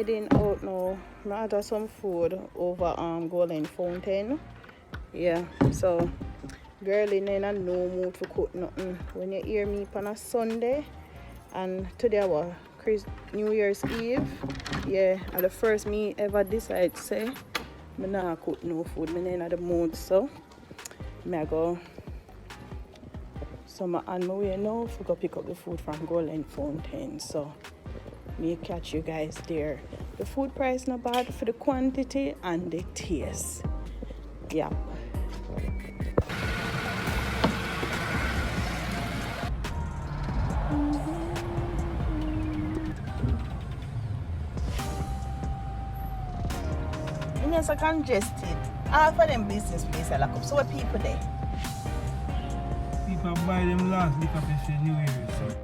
heading out now. I order some food over Golden Fountain. Yeah, so girl in a no mood to cook nothing. When you hear me on a Sunday and today was New Year's Eve, yeah, and the first me ever decide to say me not cook no food, me not in the mood, so I go. So I'm on my way now to go pick up the food from Golden Fountain. So me catch you guys there. The food price not bad for the quantity and the taste. Yeah. It's so congested. All for them business place I lock up. So what people there? People buy them last week of the New Year. So.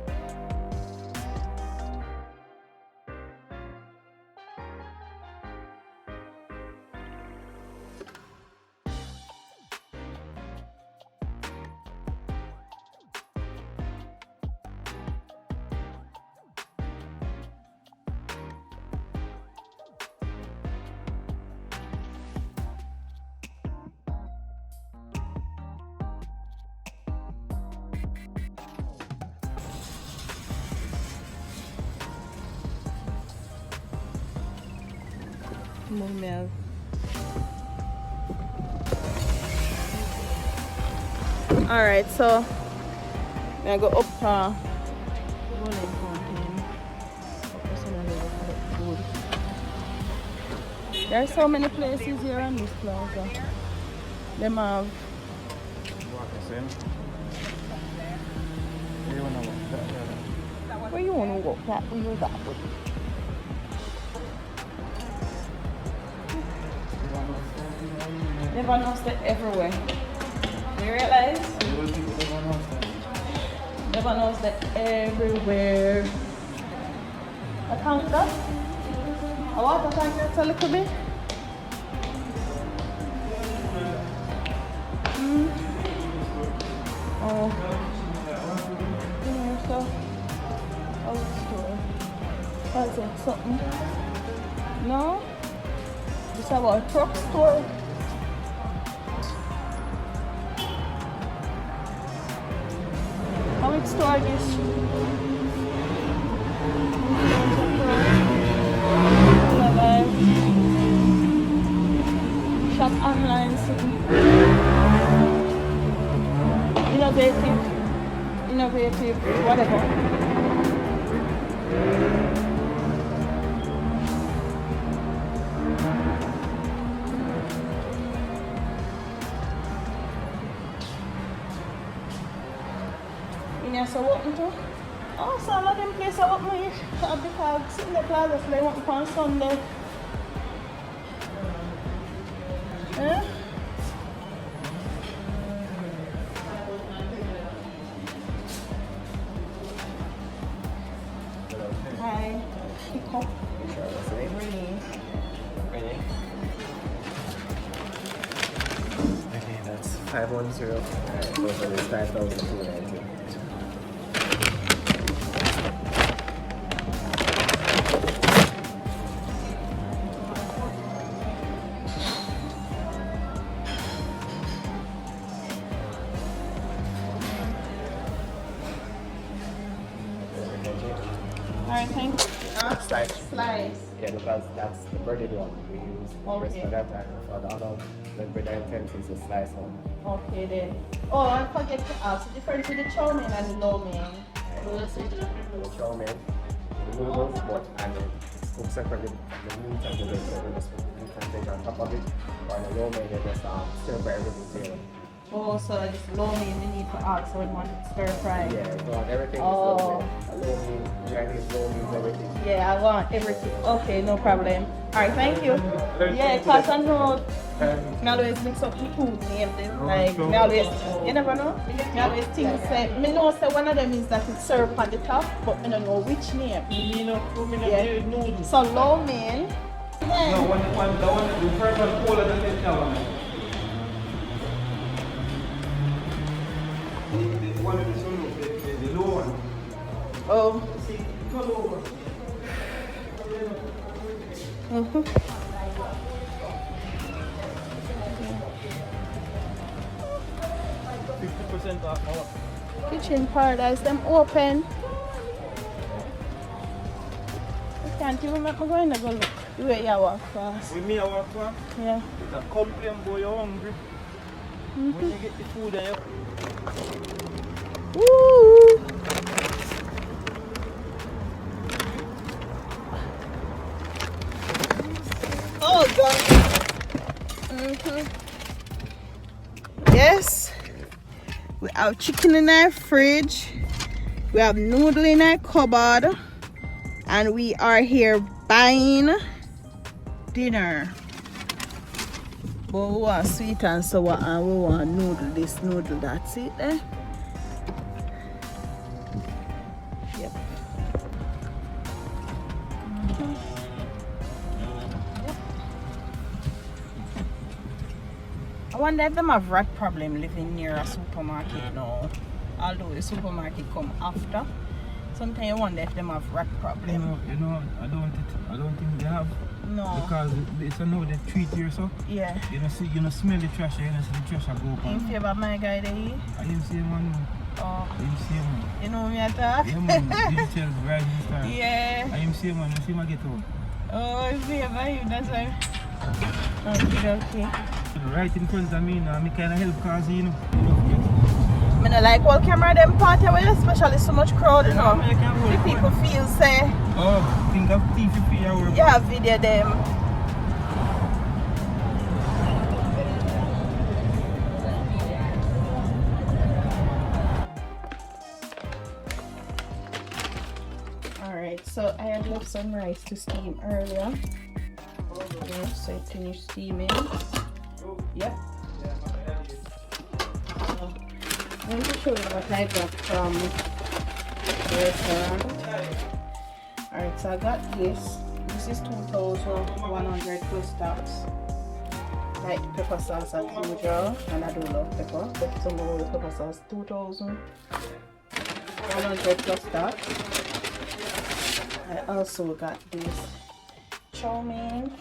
Milk. Alright, so I go up Golden Fountain. There are so many places here on this plaza. Them have where you wanna walk that we will that way. Never knows that everywhere. You realize? Never knows that everywhere. A counter? A water tank that's a little bit? Oh. So. Oh, store. What's it? Something? No? Just have a truck store. How much store this? Shop online. Innovative, whatever. So what we do? Oh, some of them places are open because sitting in the plaza so they want on Sunday. Eh? Hi. Pick up. Renee. Renee. Okay, that's 510. Alright, so for this 5,290. Alright, thank you. Slice. Yeah, because that's the breaded one we use. Okay. For that time, for the other, the bread items is a slice one. Okay then. Oh, I forget to ask. The difference with the chow mein and the lo mein. The chow mein, the noodles, but and it's cooked separately. The meat and the vegetable, just put the meat and veg on top of it. Or the lo mein, they just stir fry everything together. Oh, so just lo mein you need to add so you want it stir fry. Yeah, you want everything Oh. is lo mein. Lo mein, Chinese lo mein, everything. Yeah, I want everything. Okay, no problem. Alright, thank you. Yeah, because I know I always mix up the food names. Like, I always, you never know. I always think, say, I know say one of them is that it's served at the top, but I don't know which name. Yeah. So, lo mein. No, the first one colder than the other one. The one in the low one. Oh. See, come over. Mm-hmm. 50% off our Kitchen Paradise, them open. I can't even make me go in and go look. The way you walk fast. with me, I work for. Yeah. It's a complain boy, you're hungry. When you get the food and you Woo! Oh God. Yes. We have chicken in our fridge. We have noodle in our cupboard. And we are here buying dinner. But we want sweet and sour and we want noodle this, noodle that. See it there? Yep. I wonder if them have rat problem living near a supermarket now. Although the supermarket come after. Sometimes you wonder if them have rat problem. you know, I don't think they have. No. Because it's a no they treat you so. Yeah. You know smell the trash, you know see the trash go up. In favor of my guy there? I didn't see him on. Oh. I didn't see him. You know me at all? Yeah man, digital rising star. Yeah. I didn't see him, I see him get home. Oh, in favor of you, that's why. Okay. Right in front of me now, me kinda help cause you know. I don't like all camera them party where especially so much crowd, you know. Yeah, The people feel say, oh, think of TV hour. yeah, video them. Alright, so I had left some rice to steam earlier. Yeah, so it finished steaming. Yep. I'm going to show you what I got from the restaurant. Alright, so I got this. This is 2,100 plus tax. Like pepper sauce as usual, and I do love pepper, but some more pepper sauce, 2,100 plus tax. I also got this chow mein.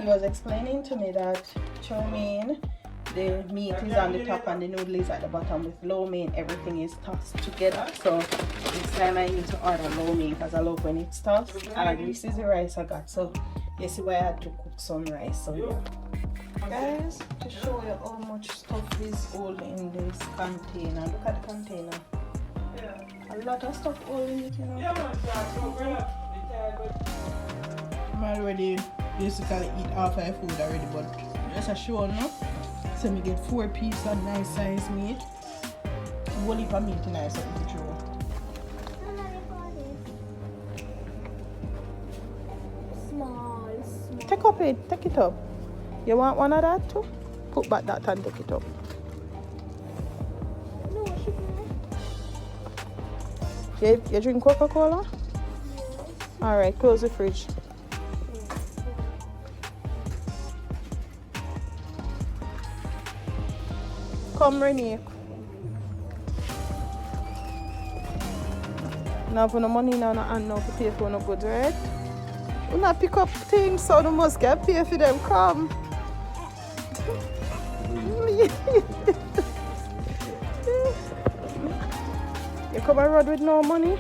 He was explaining to me that chow mein, the meat is on the top and the noodle is at the bottom. With lo mein, everything is tossed together. So this time I need to order lo mein because I love when it's tossed. And this is the rice I got. So you see why I had to cook some rice. So yeah. Guys, to show you how much stuff is all in this container. Look at the container. A lot of stuff all in it, you know. I'm already basically eat half my food already, but just a show enough. So we get 4 pieces of nice size meat. One heap of meat in nice up the throw. Small. Take it up. You want one of that too? Put back that and take it up. No, sugar. You drink Coca-Cola? Alright, close the fridge. Come, Renee. Now for no money now and now to pay for no goods, right? You not pick up things so you must get pay for them. Come. You come and road with no money?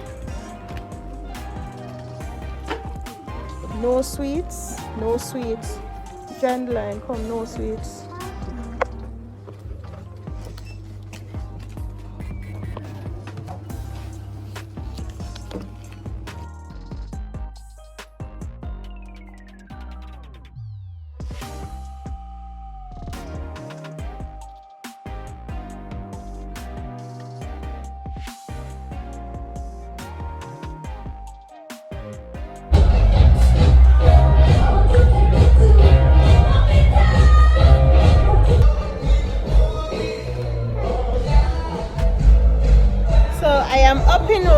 No sweets. No sweets. Line, come, no sweets.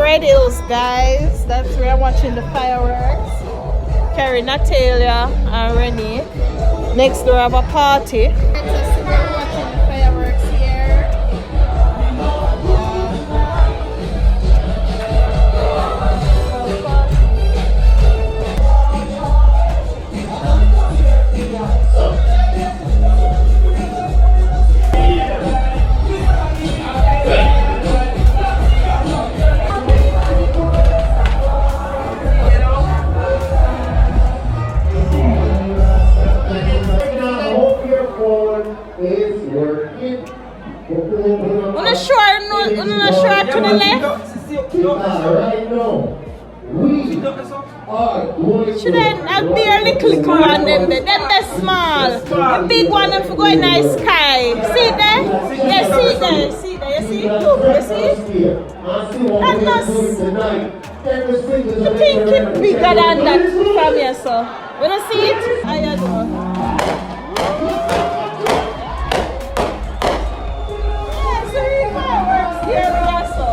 Red Hills, guys. That's where I'm watching the fireworks. Carrie, Natalia, and Renee. Next door, I have a party. We're watching the fireworks here. Not sure, not sure to the left. Right now, we are going Should I barely click on them there? Them they're small. The big one them for go in the sky. See it there? Yeah, see it there. See it there. You see it? Look, you see it? That must. You think it's bigger than that from here, so. When you see it, I don't know. Yeah, so you works here also.